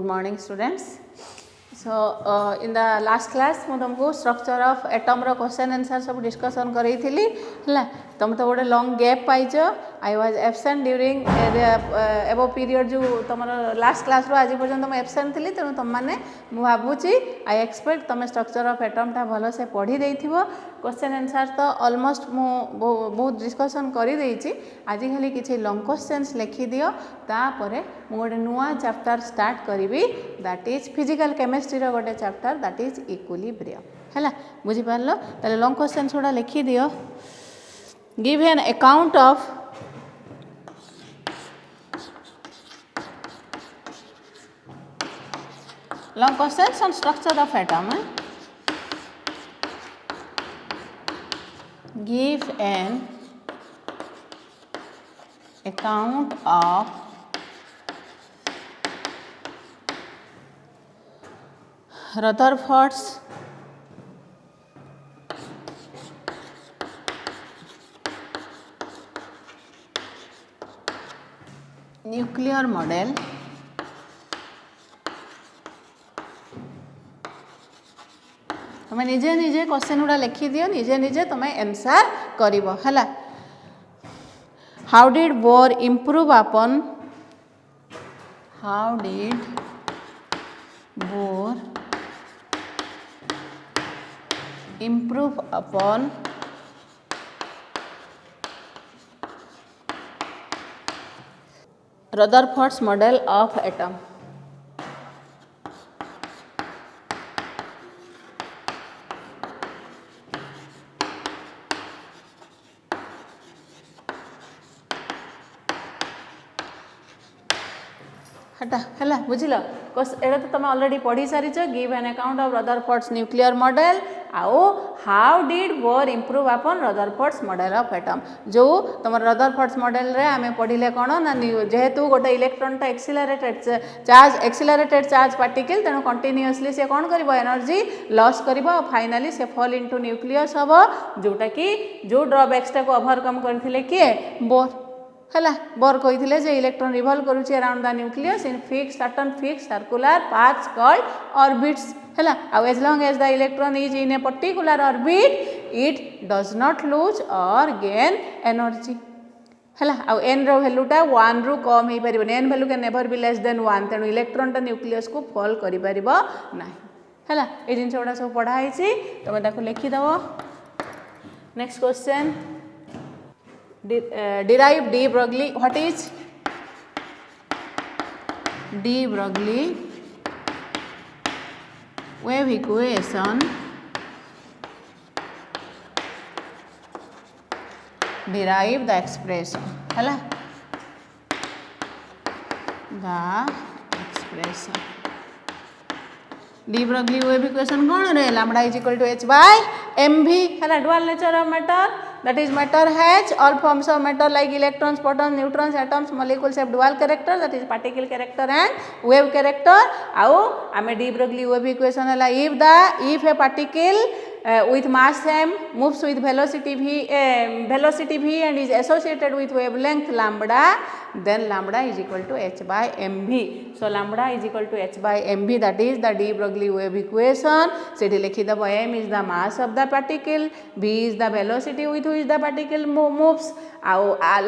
Good morning students. So in the last class ମୁଁ तुमको structure of atom row question answer सब discussion करी थी है तुम तो गोटे long gap पाइच. I was absent during above period जो तुम last class रो आज पर्यंत मैं absent थी तेणु तुम मैंने भावुची I expect तुम structure of atom टा भल से पढ़ी देइथिबो. क्वेश्चन आंसर तो ऑलमोस्ट मु बहुत डिस्कशन करी देइची. आज खाली किछि लॉन्ग क्वेश्चंस लिखि दियो तापरे मु गोटे नुआ चैप्टर स्टार्ट करी दैट इज फिजिकल केमिस्ट्री रो गोटे चैप्टर दैट इज इक्विलिब्रियम हैला बुझी पारलो. ताले लॉन्ग क्वेश्चन थोड़ा लिखि दियो. Give an account of long questions on structure of atom. Give an account of Rutherford's nuclear model तुम्हें निजे निजे क्वेश्चन गुड़ा लिखि दियो निजे निजे तुम्हें आंसर करिवो हैला. How did Bohr improve upon Rutherford's model of atom. है बुझल एटा तो तुम ऑलरेडी पढ़ी सारीच. Give an account of Rutherford's nuclear model आउ how did Bohr improve upon Rutherford's model of atom. जो तुम रदरफोर्ड्स मॉडल रे आमे पढ़िले कोन ना जेहेतु गोटे इलेक्ट्रॉन टा एक्सिलरेटेड चार्ज पार्टिकल तेणु कंटिन्यूअसली से कौन करिवो एनर्जी लॉस करिवो और फाइनली से फॉल इनटू न्यूक्लियस हबो जोटा कि जो ड्रॉबैक्स टा को ओवरकम करथिले किए बोर हैला. बोर कहिथिले जे इलेक्ट्रॉन रिवॉल्व करूची around the nucleus in certain fixed circular paths called orbits हैला. As long as the electron is in a particular orbit it does not lose or gain energy हैला. N रो वैल्यूटा 1 रु कम हो पारिबो. N value can never be less than 1 तेणु electron टा न्यूक्लियस को फॉल करि पारिबो नाही हैला. ए जिंस गुडा सब पढ़ा हैछि तमे ताको लिखि दबो. Next question derive de Broglie. What is de Broglie wave equation? Derive the expression हैला. The expression de Broglie wave equation कौन रे lambda is equal to h by mv हैला. dual nature of matter that is matter has all forms of matter like electrons, protons, neutrons, atoms, molecules have dual character that is particle character and wave character. आउ आमे de Broglie wave equation हैला. if a particle with mass m moves with velocity v and is associated with wavelength lambda, then lambda is equal to h by mv. So lambda is equal to h by mv, that is the de Broglie wave equation. सेठी लिखि दबो m is the mass of the particle, v is the velocity with which the particle moves,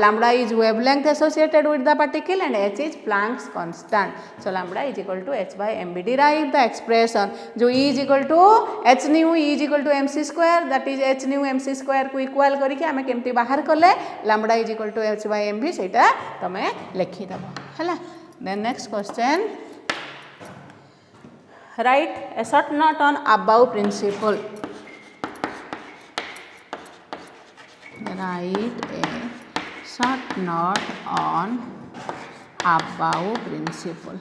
lambda is wavelength associated with the particle and h is Planck's constant. So lambda is equal to h by mv. Derive the expression जो e is equal to h nu e is equal to mc square, that is h nu mc square को equal करिके आमे केमती बाहर कले lambda is equal to h by mv सेटा तमे लिखि दबो हैला. Then next question, write a short note on above principle. Write a short note on above principle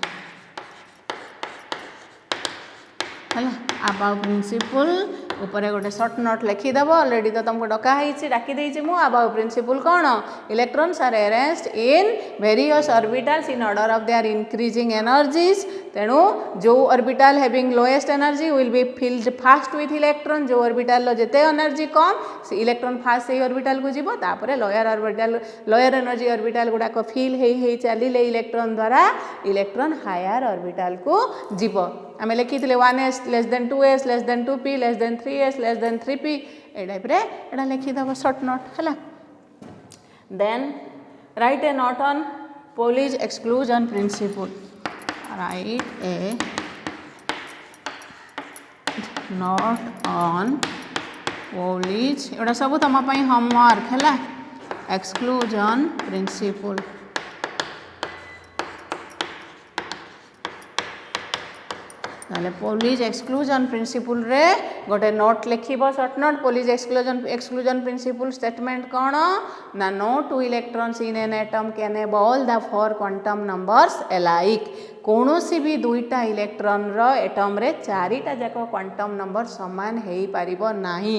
हैला. above principle ऊपर गोटे सर्ट नोट लिखिदेव अलरेडी तो तुमको डकाई डाकी मु अबाउ प्रिंसिपल कौन electrons are arranged in various orbitals in order of their increasing energies तेणु जो orbital having lowest energy will be filled first with electron जो ऑर्बिटल जेते एनर्जी कम से इलेक्ट्रॉन फास्ट से ऑर्बिटल को जीवो तापर lower orbital lower energy orbital गुड़ाक फिल हे चलिले इलेक्ट्रॉन द्वारा इलेक्ट्रॉन हायर ऑर्बिटल को जीवो आम लिखी 1s less than 2s less than 2p less than 3s less than 3p ए टाइप रे एटा लिखिदेव सर्ट नोट है then write a note on Pauli's exclusion principle write a note on Pauli's एटा सब तुम होमवर्क है एक्सक्लूजन प्रिंसिपल ताले पोलिज एक्सक्लूजन प्रिंसिपल रे गोटे नोट लिखिबो short note Pauli's exclusion principle statement कौन ना no two electrons in an atom can able the four quantum numbers alike कौनसी भी दुईटा इलेक्ट्रॉन रो एटम रे चारिटा जाक क्वांटम नंबर समान हेई पारिबो नाही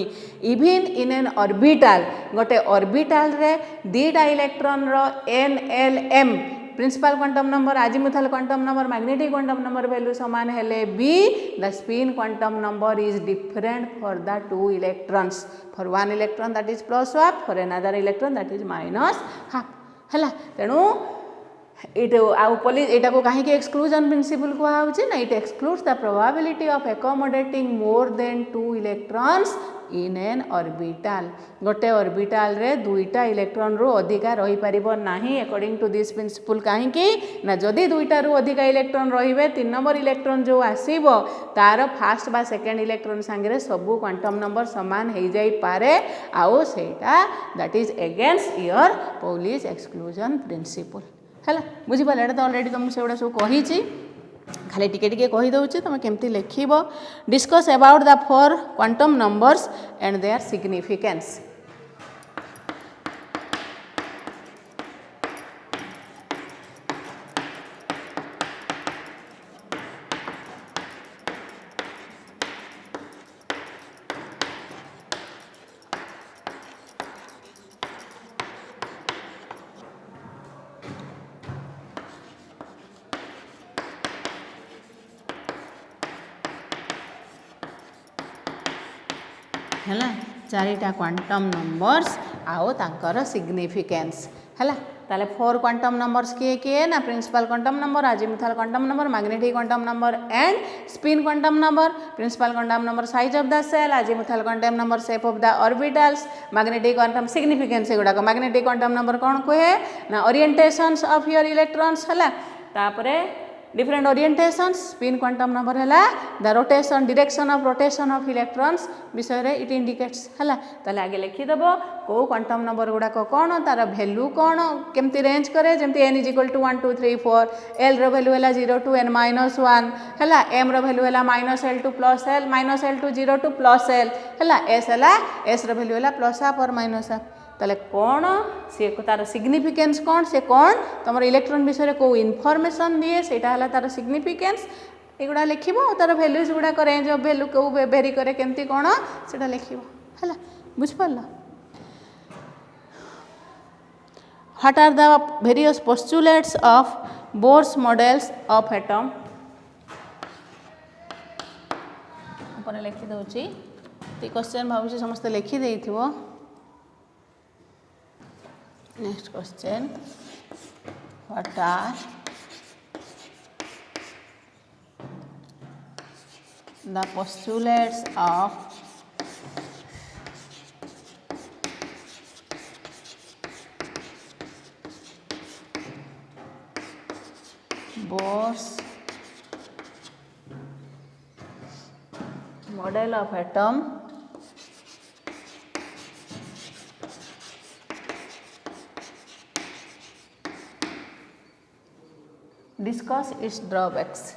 इवन इन एन ऑर्बिटल गोटे ऑर्बिटल रे दीटा इलेक्ट्रॉन रो NLM principal quantum number azimuthal quantum number magnetic quantum number value समान हेले भी the spin quantum number is different for the two electrons for one electron that is plus half for another electron that is minus half है तेणु एटा को कहीं exclusion principle कहुचे ना it excludes the probability of accommodating more than to electrons in an orbital गोटे orbital रे दुईटा इलेक्ट्रॉन रू अधिका रही परिबो नाही अकॉर्डिंग टू दिस प्रिंसिपल कहीं ना जदि दुईटा रू अधिका इलेक्ट्रॉन रहिबे 3 नंबर इलेक्ट्रॉन जो आसीबो तार फर्स्ट बा सेकंड इलेक्ट्रॉन संगे सबू क्वांटम नंबर समान हो जाई पारे आउ सेटा that is against your Pauli's exclusion principle है बुझिपारे एटा तो ऑलरेडी तुमको सेगुड़ा सब कही खाली टिके टिके कही दउछि तुम केमती लिखिबो discuss about the four quantum numbers and their significance है चारिटा क्वांटम नंबर्स आउ तांकर सिग्निफिकेंस है ताले फोर क्वांटम नंबर्स किए किए ना principal quantum number azimuthal quantum number magnetic quantum number and spin quantum number principal quantum number size of the shell azimuthal quantum number shape of the orbitals magnetic quantum significance गुड़ाक magnetic quantum number कौन कहे ना orientations of your electrons है तापरे different orientations spin quantum number है the rotation direction of rotation of electrons विषय रे it indicates है ताले आगे लिखिदेव को क्वांटम नंबर गुड़ाक कौन तार वैल्यू कौन केमती रेंज करे जमती n = 1 2 3 4 l रो वैल्यू है 0 to n - 1 है m रो वैल्यू है -l to +l -l to 0 to +l है s रो वैल्यू है +1 और -1 ताले कौन सी तार सिग्निफिकेंस कौन से कौन तुम इलेक्ट्रॉन विषय को इनफॉरमेशन दिए सेटा है तार सिग्निफिकेंस एगुड़ा लिख तार भैल्यूज गुड़ाक रेंज ऑफ वैल्यू को वेरी करे केमती कौन से लिख है बुझिपार what are the various postulates of Bohr's models of atom अपन लिखि दउची क्वेश्चन भावुची समस्त लिखि देइथिबो next question what are the postulates of Bohr's model of atom discuss its drawbacks.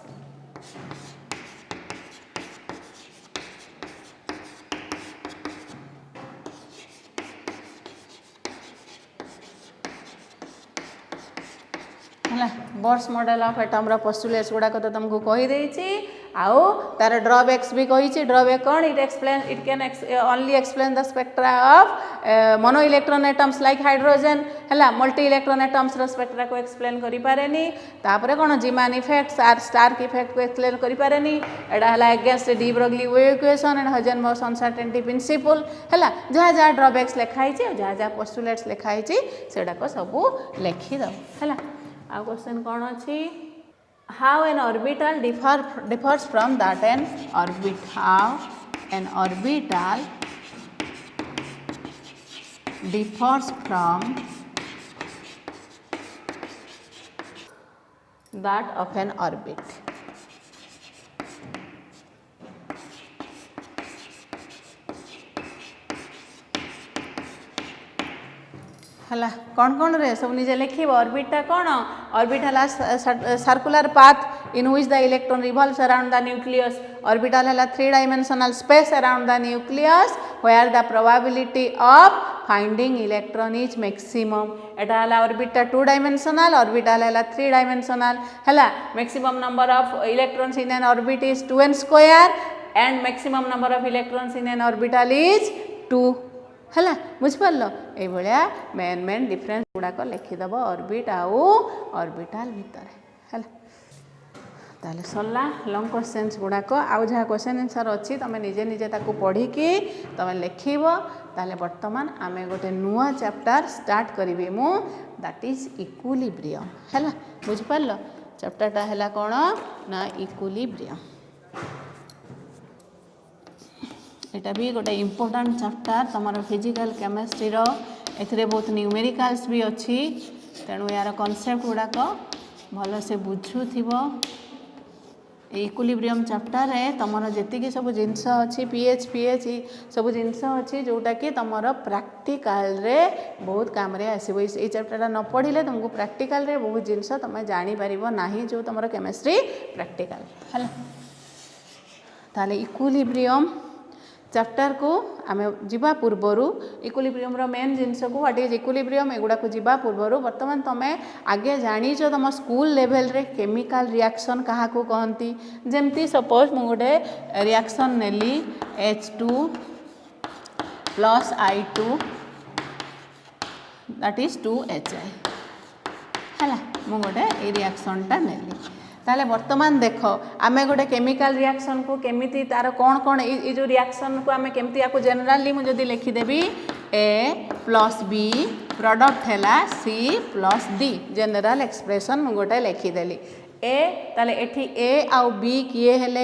Bohr's model of atom रो पोस्टुलेट्स गुड़ाक तो तुमको कही देछि आउ तार ड्रॉबैक्स भी कही ड्रॉबैक कौन it can only explain the spectra of mono electron atoms like hydrogen है मल्टी इलेक्ट्रॉन एटम्स रो स्पेक्ट्रा को एक्सप्लेन करि पारेनी तापर कौन जीमान इफेक्ट स्टार्क इफेक्ट को एक्सप्लेन करि पारेनी एटा हला against de Broglie wave equation and Heisenberg uncertainty principle है जहाँ जहाँ ड्रॉबैक्स लिखाई जहाँ जहाँ पोस्टुलेट्स लिखाई सेटा को सब लिखिद है आ क्वेश्चन कौन अच्छी how an orbital differs from that an orbit how an orbital differs from that of an orbit हला कौन रे सब निजे लिखिब ऑर्बिटा कौन ऑर्बिट हला circular path in which the electron revolves around the nucleus orbital हला 3 dimensional space around the nucleus where the probability of finding electron is maximum एटा हला ऑर्बिटा 2 डायमेंशनल ऑर्बिटल हला 3 डायमेंशनल हला maximum number of electrons in N orbit is 2n square and maximum number of electrons in an orbital is 2 है बुझिपार ये main main difference गुड़ाक लिखिदेव orbit आउ orbital भितर है ताले सरला लॉन्ग क्वेश्चंस गुड़ाक आउ जहाँ क्वेश्चन आंसर अच्छी तुम निजे निजे ताकू पढ़ी तुम लिखब ताले बर्तमान आमे गोटे नुआ चैप्टर स्टार्ट करी मु दैट इज इक्विलिब्रियम है बुझिपार चैप्टरटा है कौन ना इक्विलिब्रियम एटा भी गोटे इम्पोर्टेंट चैप्टर तुम फिजिकल केमिस्ट्री ए बहुत न्यूमेरिकल्स भी अच्छी तेणु यार कॉन्सेप्ट गुड़ाक भल से बुझुथिबो इक्विलिब्रियम चैप्टर रे तुम जी सब जिनस अच्छी पीएच सब जिनस अच्छी जोटा कि तुम प्रैक्टिकल रे बहुत काम रे आसीबो ये चैप्टर न पढ़िले तुमको प्रैक्टिकल रे बहुत जिनस तुम जानी पारिबो नाही जो तुम केमिस्ट्री प्रैक्टिकल है ताले इक्विलिब्रियम चैप्टर को आम जीवा पूर्वर इक्विलिब्रियम रो मेन जिनस को व्हाट इज इक्विलिब्रियम एगुड़ा को जीवा पूर्वर बर्तमान तुम आगे जानीच तुम स्कूल लेवल रे केमिकल रिएक्शन क्या कहती जमती सपोज मु गोटे रिएक्शन नेली H2 plus I2 that is 2HI है मु गोटे ये रिएक्शनटा नेली ताले वर्तमान देख आमे गोटे केमिकल रिएक्शन को केमिति तार कौन कौन ये जो रिएक्शन को आमे केमिति याको जनरली मु जदी लिखिदेवी A प्लस B प्रोडक्ट है C plus D general expression मु गोटे लिखिदेली ए ताले एठी ए आउ बी किए हेले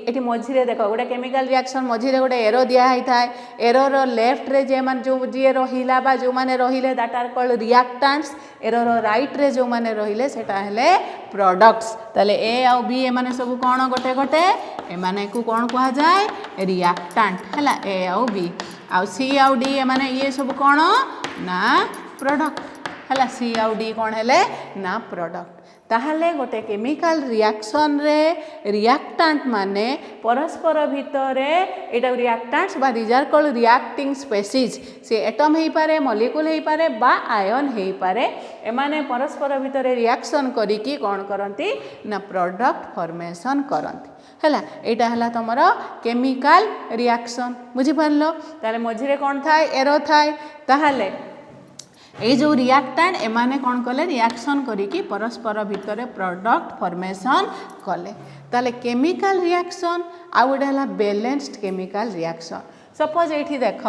एठी मझिरे देख गोटे केमिकल रिएक्शन मझिरे गोटे एरो दिया होई थाए एरो रो लेफ्ट रे जे मान जो जी रहिला बा जो माने रहिले that are called reactants arrow रो राइट रे जो माने रहिले सेटा हेले प्रोडक्ट्स ताले ए आउ बी ए माने सब कोन गोटे गोटे ए माने को कोन कहा जाए रिएक्टेंट हैला ए आउ बी आउ सी आउ डी ए माने ये सब कोन ना प्रोडक्ट हैला सी आउ डी कोन हेले ना प्रोडक्ट ताहले गोटे केमिकल रिएक्शन रे रिएक्टेंट माने परस्पर भितर एटा रिएक्टेंट्स बा these are called reacting species से एटम हेई पारे मॉलिक्यूल हेई पारे बा आयन हेई पारे एमाने परस्पर भितर रिएक्शन करिकी कोन करंती ना प्रोडक्ट फॉर्मेशन करंती हैला एटा हला तमरो केमिकल रिएक्शन बुझी पारलो ताले मझिरे कोन थाए एरो थाए ताहले ये जो रिएक्टेंट एमाने कौन कले रिएक्शन करिकी परस्पर भितर प्रोडक्ट फॉर्मेशन कले ताले केमिकल रिएक्शन आ गोटे है बैलेंस्ड केमिकल रिएक्शन सपोज ये देख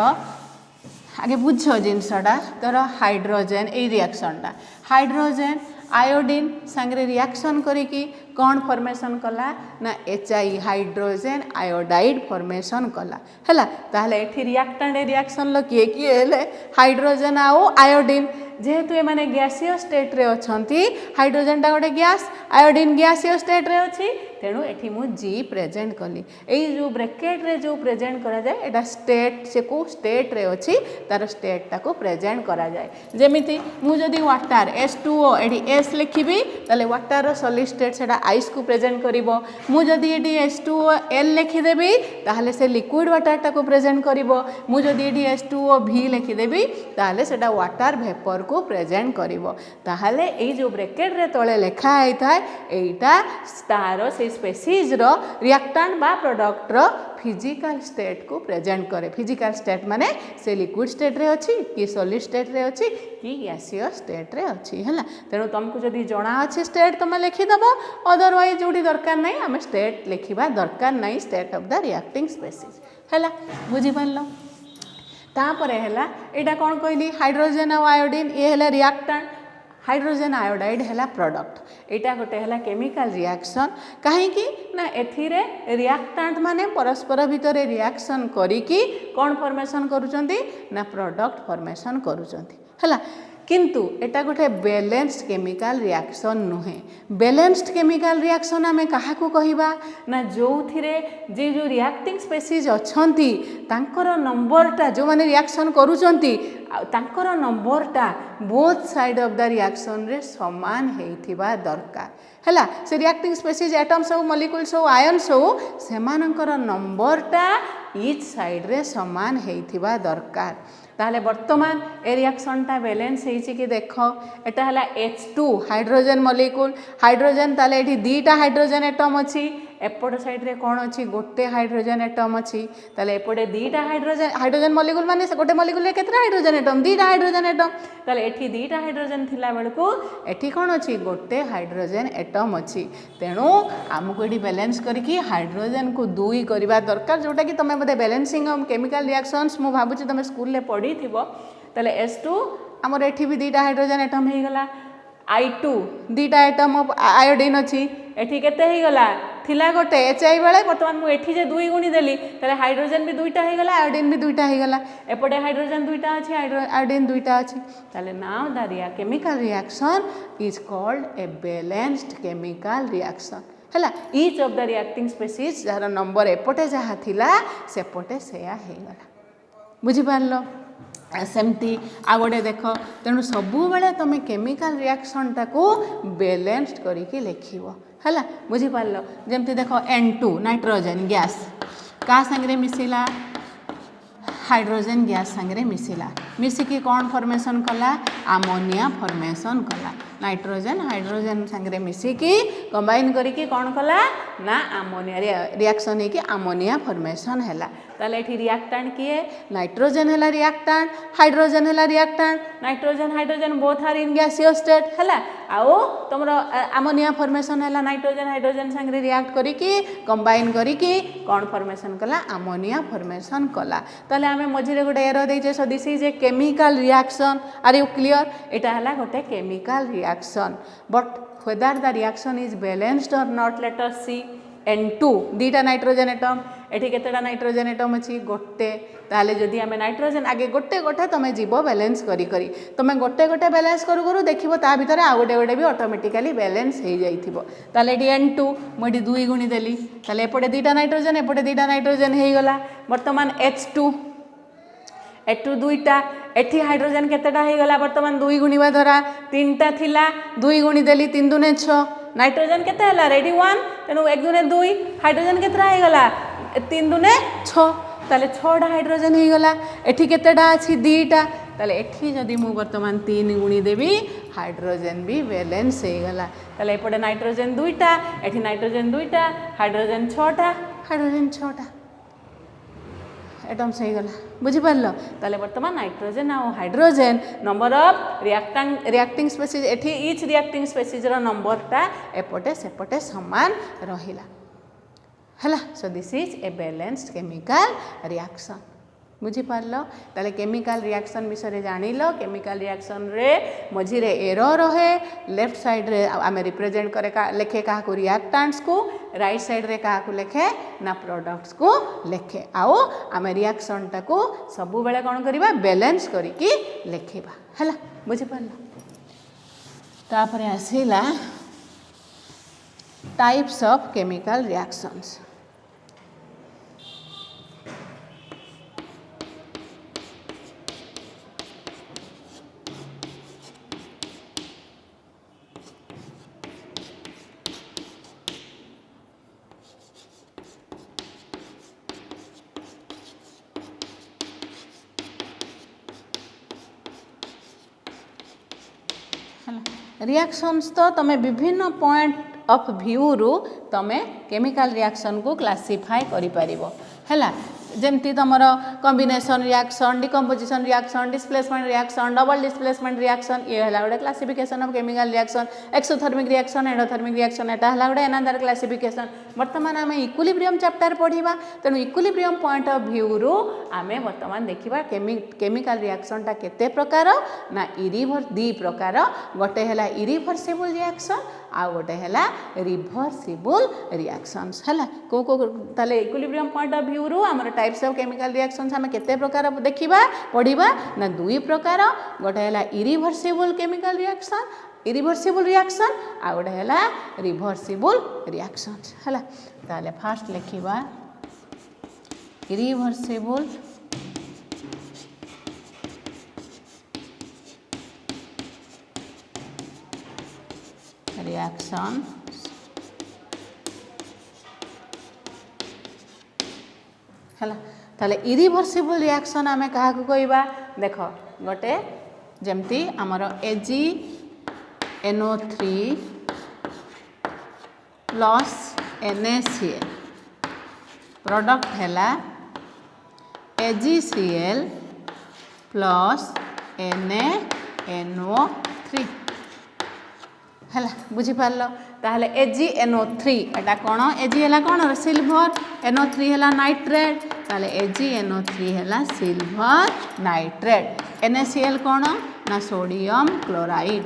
आगे बुझ जिनसटा तोर हाइड्रोजेन ये रिएक्शनटा हाइड्रोजेन आयोडीन सांगे रिएक्शन करिकी कौन फॉर्मेशन कला ना HI हाइड्रोजेन आयोडाइड फॉर्मेशन कला हैला ताहले एठी रिएक्टेंट रिएक्शन लो किए किए हेले हाइड्रोजेन आउ आयोडीन जेहेतु ए माने गैसीय स्टेट रे अछंती हाइड्रोजेन टा गोटे गैस आयोडीन गैसीय स्टेट रे अछि तेणु एठी मु G प्रेजेंट कली एई जो ब्रैकेट रे जो प्रेजेंट करा जाय एटा स्टेट से को स्टेट रे अछि तार स्टेट टा को प्रेजेंट करा जाय जेमिति मु जदी वाटर H2O एठी S लिखिबी तले वाटर रो सॉलिड स्टेट सेटा आइस को प्रेजेंट करिवो मु जदी एठी H2OL लिखि देबी ताहले से लिक्विड वाटर टा को प्रेजेंट करिवो मु जदी एठी H2OV लिखि देबी ताहले सेटा वाटर वेपर को प्रेजेंट करिवो ताहले एई जो ब्रैकेट रे तळे लेखा आइ थाए एटा तार से स्पेसीज रो रिएक्टेंट बा प्रोडक्ट रो फिजिकल स्टेट को प्रेजेंट करे। फिजिकल स्टेट माने से लिक्विड स्टेट रे अछि कि सॉलिड स्टेट रे अछि कि गैसियस स्टेट रे अछि हैला। तेणु तुमको जदि जणा अछि स्टेट तुम लिखि दबो, अदरवाइज जोटी दरकार नहीं आम स्टेट लिखिबा दरकार नहीं, state of the reacting species हैला। बुझी पारलो। तापरे हैला एटा कोन कहली हाइड्रोजन और आयोडीन ये हैला रिएक्टेंट, हाइड्रोजन आयोडाइड हैला प्रोडक्ट। एटा गोटे हैला केमिकल रिएक्शन कहीं ना एथिरे रिएक्टेंट माने परस्पर भितर रिएक्शन करिकी कोन फॉर्मेशन करूचंती ना प्रोडक्ट फॉर्मेशन करूचंती हैला। किंतु एटा गोटे बैलेंस्ड केमिकल रिएक्शन नुहे। बैलेंस्ड केमिकल रिएक्शन आमे काहा को कहिबा ना जो थिरे जे जो रिएक्टिंग स्पेसीज अछंती तांकर नंबरटा जो माने रिएक्शन करूचंती तांकर नंबरटा both side of the reaction रे समान हेइथिबा दरकार हैला। से रिएक्टिंग स्पेसीज एटम्स हो मॉलिक्यूल्स हो आयन्स हो सेमानकर नंबरटा ईच साइड रे समान हेइथिबा दरकार। ताहले वर्तमान ए रिएक्शनटा बैलेंस हेइछि कि देख एटा हला H2 हाइड्रोजन मॉलिक्यूल। हाइड्रोजन ताले एठी दीटा हाइड्रोजन एटम अछि, एपट साइड रे कोन अछि गोटे हाइड्रोजन एटम अछि। ताले एपटे दीटा हाइड्रोजन मॉलिक्यूल माने से गोटे मॉलिक्यूल रे केतरा हाइड्रोजन एटम दीटा हाइड्रोजन एटम। ताले एठी दीटा हाइड्रोजन थिला बेलको एठी कोन अछि गोटे हाइड्रोजन एटम अछि। तेणु आमको एठी बैलेंस करिकि हाइड्रोजन को 2 करबा दरकार, जोटा कि तमे बदे बैलेंसिंग ऑफ केमिकल रिएक्शंस मु भाबुछि तमे स्कूल ले पढ़ी थिबो। ताले S2 हमर एठी भी दीटा हाइड्रोजन एटम हे गला। I2 दीटा एटम ऑफ आयोडीन अछि, एठी केते हे गला थिला गोटे HI बेले वर्तमान मु एठी जे 2 गुणी देली ताले हाइड्रोजन भी 2टा हे गला, आयोडीन भी 2टा हे गला। एपटे हाइड्रोजन 2टा अछि, आयोडीन 2टा अछि। ताले now the chemical reaction is called a balanced chemical reaction हैला। Each of the reacting species जार नंबर एपटे जहा थिला सेपटे सेया हे गला। बुझी पारलो। सेमती आ गोटे देख तेणु सबु बेले तुम केमिकल रिएक्शन टाको बैलेंस्ड करिके लिखिबो हैला। बुझी पारलो। जेमती देख N2 नाइट्रोजन गैस का संगे मिसिला हाइड्रोजन गैस संगे मिसिला, मिसिकी कौन फॉर्मेशन कला अमोनिया फॉर्मेशन कला। नाइट्रोजन हाइड्रोजन संगे मिसिकी कंबाइन करिकी कौन कला ना अमोनिया रिएक्शन है कि अमोनिया फॉर्मेशन हैला। ताले एठी रिएक्टेंट किए नाइट्रोजन हैला रिएक्टेंट, हाइड्रोजन हैला reactant. Nitrogen hydrogen both are in gaseous state हैला। आओ तुमरो अमोनिया फॉर्मेशन हैला नाइट्रोजन हाइड्रोजन संगे रिएक्ट करिकी कंबाइन करिकी कौन फॉर्मेशन कला अमोनिया फॉर्मेशन कला। ताले आमे मझिरे गोटे एरो देइछे so this is a chemical reaction. Are you clear? एटा हैला गोटे chemical reaction but whether the reaction is balanced or not let us see. N2 दीटा नाइट्रोजन एटम, एठी केतेटा नाइट्रोजन एटम अछि गोटे। ताले जदि आमे नाइट्रोजन आगे गोटे गोटे तमे जीवो बैलेंस करी करी तमे गोटे गोटे बैलेंस करू करू देखिबो ता भितर आ गोटे गोटे भी ऑटोमेटिकली बैलेंस हे जाइथिबो। ताले एठी N2 मोडी 2 गुणी देली ताले एपटे दीटा नाइट्रोजन एपटे दीटा नाइट्रोजन हे गला। वर्तमान H2 एटू 2टा एठी हाइड्रोजन केतेटा हे गला वर्तमान 2 गुणीबा द्वारा 3टा थिला 2 गुणी देली 3 दुने 6 नाइट्रोजन केते हला रेडी 1 तेनु 1 दुने 2 हाइड्रोजन केतरा हे गला 3 दुने 6 ताले 6टा हाइड्रोजन हे गला। एठी केतेटा अछि 2टा ताले एठी जदि मु वर्तमान 3 गुणी देबी हाइड्रोजन भी बैलेंस हे गला। ताले एपटे नाइट्रोजन 2टा एठी नाइट्रोजन 2टा हाइड्रोजन 6टा हाइड्रोजन 6टा एटम्स हे गला। बुझी पारलो। ताले वर्तमान नाइट्रोजन और hydrogen number of reacting species एठी ईच रिएक्टिंग स्पेसीज रो नंबरटा एपटे सेपटे समान रहिला हैला। सो this is A balanced chemical reaction. बुझी पारलो। ताले केमिकल रिएक्शन विषय जानिलो। केमिकल रिएक्शन रे मझिरे एरो रहे लेफ्ट साइड रे आमे रिप्रेजेंट करे का लेखे का को रिएक्टेंट्स को, राइट साइड रे का को लेखे ना प्रोडक्ट्स को लेखे। आओ आमे रिएक्शन टा को सबु बेले कोन करिबा बैलेंस करिकी लेखिबा हैला। बुझी पारलो। तापरे आसीला types of chemical reactions. Reactions तो तमे विभिन्न पॉइंट ऑफ व्यू रु तमे केमिकल रिएक्शन को क्लासिफाई करि परिबो हैला जेमती तुमर combination reaction decomposition reaction displacement reaction double displacement reaction ये है गोटे classification of chemical reaction exothermic reaction endothermic reaction एटा है गोटे अनदर क्लासिफिकेशन बर्तमान आम इक्विलिब्रियम चैप्टर पढ़ा तेणु इक्विलिब्रियम पॉइंट ऑफ व्यू रु आम बर्तमान देखा केमिकल रिएक्शन टा केते प्रकार ना दी प्रकार गोटे है इरिभर्सिबल रिएक्शन आ गोटे है रिभर्सिबल रिएक्शंस है को ताले इक्विलिब्रियम पॉइंट ऑफ व्यू रु आमर टाइप्स ऑफ केमिकल रिएक्शंस आम केते प्रकार देखा पढ़ा ना दुई प्रकार गोटे है irreversible chemical reaction irreversible reaction आ गोटे है रिभर्सिबल रिएक्शंस है ताले फास्ट लिखा इरिभर्सिबल रिएक्शन है ताले इरिभर्सिबल रिएक्शन आमे क्या कहवा देख गोटे जमती आमर AgNO3 प्लस NaCl प्रोडक्ट है AgCl प्लस NaNO3 है बुझीपार ताहले AgNO3 एटा कौन Ag है कौन सिल्वर NO3 है नाइट्रेट ताहले AgNO3 है सिल्वर नाइट्रेट NaCl कौन ना सोडियम क्लोराइड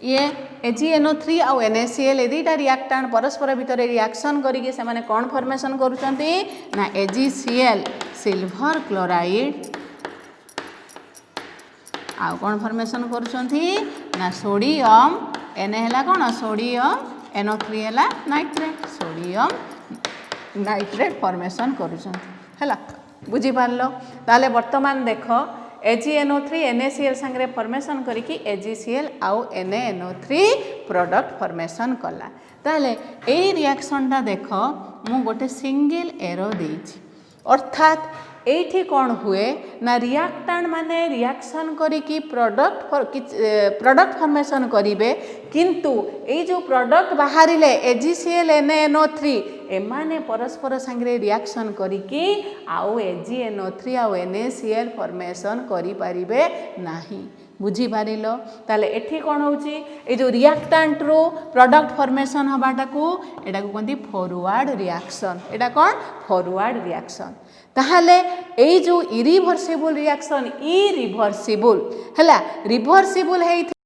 ये AgNO3 आउ NaCl ये दुईटा रिएक्टेंट परस्पर भितर रिएक्शन करके से माने कौन फॉर्मेशन करुचंती ना AgCl सिल्वर क्लोराइड आउ कौन फॉर्मेशन करुचंती ना सोडियम Na है कौन सोडियम NO3 है नाइट्रेट सोडियम नाइट्रेट फॉर्मेशन करुचंती है बुझी पारलो ताले वर्तमान देख AgNO3 NaCl संगे फॉर्मेशन करिकी AgCl आउ NaNO3 प्रोडक्ट फॉर्मेशन कला ताले ए रिएक्शन टा देख मु गोटे सिंगल एरो देछि अर्थात एठी कौन हुए ना रिएक्टेंट माने रिएक्शन करिकी प्रोडक्ट फॉर्मेशन करिवे किंतु ए जो प्रोडक्ट बाहरिले AgCl NaNO3 एमाने परस्पर संगे रिएक्शन करिकी आउ AgNO3 आउ NaCl फॉर्मेशन करि परिबे नाही बुझी पारिलो ताले एठी कौन होची ए जो रिएक्टेंट रो प्रोडक्ट फॉर्मेशन हबाटा को एटा को कहंती फॉरवर्ड रिएक्शन एटा कौन फॉरवर्ड रिएक्शन ताहले ए जो इरिभर्सिबल रिएक्शन इरिभर्सिबल हैला रिभर्सिबल हेइथे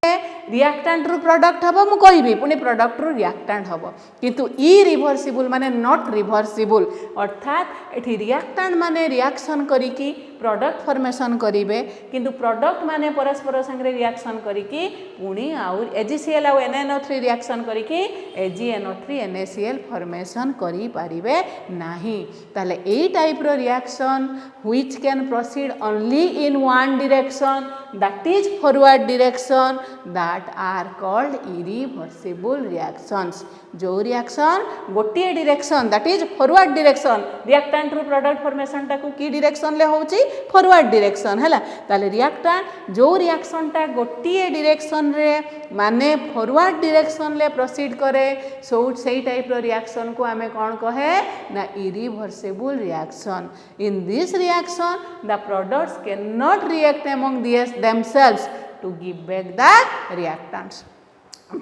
रिएक्टेंट रू प्रोडक्ट हबो मु कहबी पुनी प्रोडक्ट रू रिएक्टेंट हबो किंतु इरिभर्सिबल माने नॉट रिभर्सिबल अर्थात एठी रिएक्टेंट माने रिएक्शन करिकी प्रोडक्ट फॉर्मेशन करिवे किंतु प्रोडक्ट माने परस्पर संगे रिएक्शन करिकी पुनी आउ AgCl आउ NaNO3 रिएक्शन करिकी AgNO3 NaCl फॉर्मेशन करि पारिबे नाही ताले ए टाइप रो reaction which can proceed only in one direction that is forward direction that are called irreversible reactions जो रिएक्शन गोटे direction that is forward direction reactant रू प्रोडक्ट फॉर्मेशन टाकू की डायरेक्शन ले होची फॉरवर्ड डायरेक्शन है ताले रिएक्टेंट जो रिएक्शन टा गोटे डायरेक्शन रे माने फॉरवर्ड डायरेक्शन ले प्रोसीड करे सो सेही टाइप रो रिएक्शन को आमे कोन कहे ना irreversible reaction in this reaction the products can not react among themselves to give back the reactants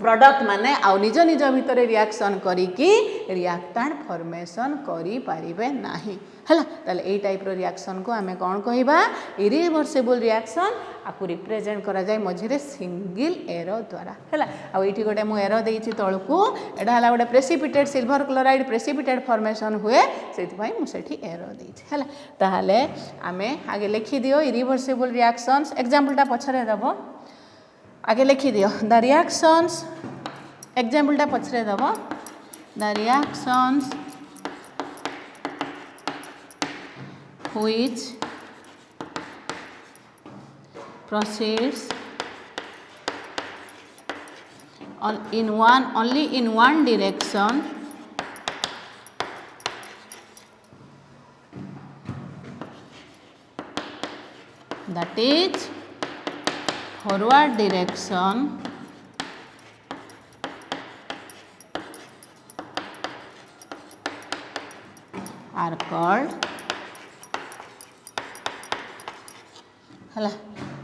product माने आउ निज निज भितर रिएक्शन करिकी रिएक्टेंट फॉर्मेशन करि पारिबे नाही हला ताले ए टाइप रो रिएक्शन को आमे कोन कहिबा इरिभर्सिबल रिएक्शन आकु रिप्रेजेंट करा जाय मझिरे सिंगल एरो द्वारा हला आ एठी गोटे मु एरो देइछि तळकु एडा हला गोटे precipitate silver chloride precipitate formation हुए सेति भाई मु सेठी एरो देइछि हला ताहाले आमे आगे लिखि दियो इरिभर्सिबल रिएक्शंस एग्जांपल टा पछरे दबो आगे लिखि दियो द रिएक्शंस एग्जांपल टा पछरे दबो the reactions which proceeds only in one direction that is forward direction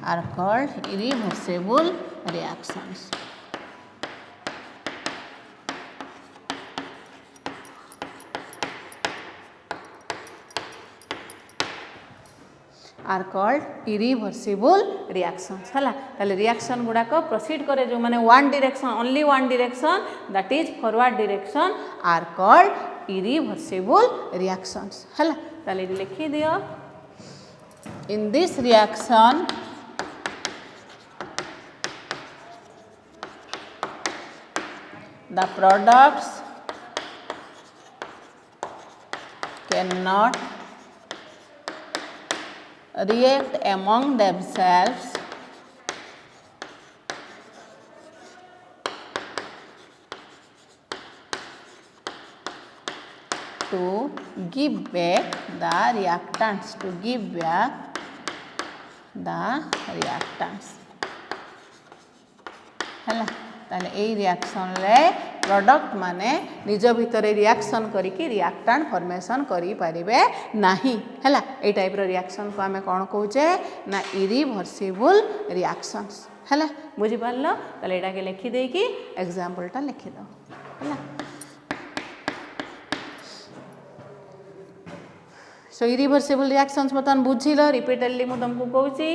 are called irreversible reactions. Are called irreversible reactions है ताले रिएक्शन गुड़ाक प्रोसीड करे जो माने one direction only one direction that is forward direction are called irreversible reactions है ताले लिखि दियो in this reaction the products cannot react among themselves to give back the reactants है ताले ए रिएक्शन ले प्रोडक्ट माने निज भितर रिएक्शन करिकी रिएक्टेंट फॉर्मेशन करि परिबे नाही हैला ए टाइप रो रिएक्शन को हमें कोन कहूचे ना इरिवर्सिबल रिएक्शंस हैला बुझि पारलो ताले एटा के लिखि देई कि एग्जांपल टा लिखि दो हैला सो इरिवर्सिबल रिएक्शंस बर्तमान बुझिल रिपीटेडली मु तुमको कहूँ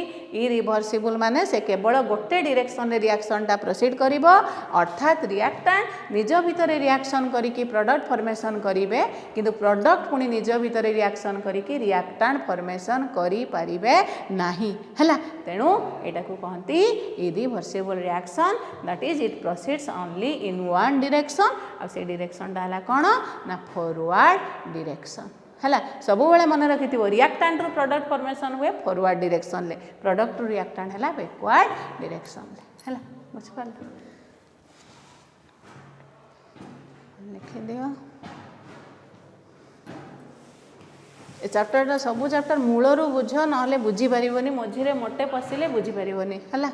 इरिवर्सिबल माने से केवल गोटे डायरेक्शन रे रिएक्शन टा प्रोसीड करिवो अर्थात रिएक्टेंट निज भितर रिएक्शन करिकी प्रोडक्ट फॉर्मेशन करिवे किंतु प्रोडक्ट पुनी निज भितर रिएक्शन करिकी रिएक्टेंट फॉर्मेशन करि परिबे नाही हैला तेनु एटा को कहंती irreversible reaction that is it proceeds only in one direction आ से डायरेक्शन टा हला कोन ना फॉरवर्ड डायरेक्शन है सब बेले मन रखि रिएक्टेंट रू प्रोडक्ट फॉर्मेशन हुए फॉरवर्ड डायरेक्शन ले प्रोडक्ट रू रिएक्टेंट है बैकवर्ड डायरेक्शन ले है बुझिपार लिखिदियो ए चैप्टर सब चैप्टर मूलरू बुझ ना बुझी पारिबनी मझिरे मोटे पशिले बुझी पारिबनी है।